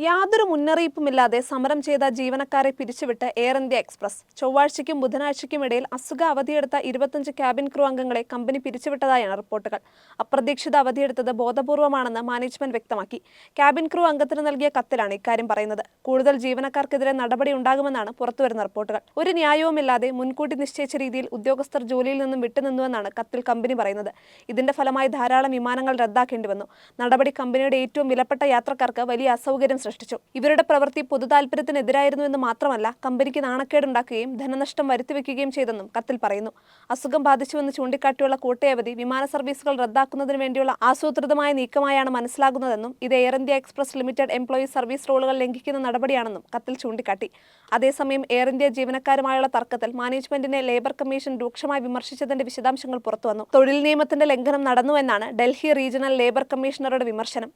യാതൊരു മുന്നറിയിപ്പുമില്ലാതെ സമരം ചെയ്ത ജീവനക്കാരെ പിരിച്ചുവിട്ട് എയർ ഇന്ത്യ എക്സ്പ്രസ്. ചൊവ്വാഴ്ചയ്ക്കും ബുധനാഴ്ചയ്ക്കും ഇടയിൽ അസുഖ അവധിയെടുത്ത 25 ക്യാബിൻ ക്രൂ അംഗങ്ങളെ കമ്പനി പിരിച്ചുവിട്ടതായാണ് റിപ്പോർട്ടുകൾ. അപ്രതീക്ഷിത അവധിയെടുത്തത് ബോധപൂർവമാണെന്ന് മാനേജ്മെന്റ് വ്യക്തമാക്കി. ക്യാബിൻ ക്രൂ അംഗത്തിന് നൽകിയ കത്തിലാണ് ഇക്കാര്യം പറയുന്നത്. കൂടുതൽ ജീവനക്കാർക്കെതിരെ നടപടി ഉണ്ടാകുമെന്നാണ് പുറത്തുവരുന്ന റിപ്പോർട്ടുകൾ. ഒരു ന്യായവുമില്ലാതെ മുൻകൂട്ടി നിശ്ചയിച്ച രീതിയിൽ ഉദ്യോഗസ്ഥർ ജോലിയിൽ നിന്നും വിട്ടുനിന്നുവെന്നാണ് കത്തിൽ കമ്പനി പറയുന്നത്. ഇതിന്റെ ഫലമായി ധാരാളം വിമാനങ്ങൾ റദ്ദാക്കേണ്ടി വന്നു. നടപടി കമ്പനിയുടെ ഏറ്റവും വിലപ്പെട്ട യാത്രക്കാർക്ക് വലിയ അസൗകര്യം സൃഷ്ടിച്ചു. ഇവരുടെ പ്രവൃത്തി പൊതുതാൽപര്യത്തിനെതിരായിരുന്നു എന്ന് മാത്രമല്ല, കമ്പനിക്ക് നാണക്കേടുണ്ടാക്കുകയും ധനനഷ്ടം വരുത്തിവെക്കുകയും ചെയ്തെന്നും കത്തിൽ പറയുന്നു. അസുഖം ബാധിച്ചുവെന്ന് ചൂണ്ടിക്കാട്ടിയുള്ള കൂട്ടയവധി വിമാന സർവീസുകൾ റദ്ദാക്കുന്നതിന് വേണ്ടിയുള്ള ആസൂത്രിതമായ നീക്കമായാണ് മനസ്സിലാകുന്നതെന്നും ഇത് Air India Express Limited employees service റൂളുകൾ ലംഘിക്കുന്ന നടപടിയാണെന്നും കത്തിൽ ചൂണ്ടിക്കാട്ടി. അതേസമയം എയർ ഇന്ത്യ ജീവനക്കാരുമായുള്ള തർക്കത്തിൽ മാനേജ്മെന്റിനെ ലേബർ കമ്മീഷൻ രൂക്ഷമായി വിമർശിച്ചതിന്റെ വിശദാംശങ്ങൾ പുറത്തുവന്നു. തൊഴിൽ നിയമത്തിന്റെ ലംഘനം നടന്നുവെന്നാണ് ഡൽഹി റീജിയണൽ ലേബർ കമ്മീഷണറുടെ വിമർശനം.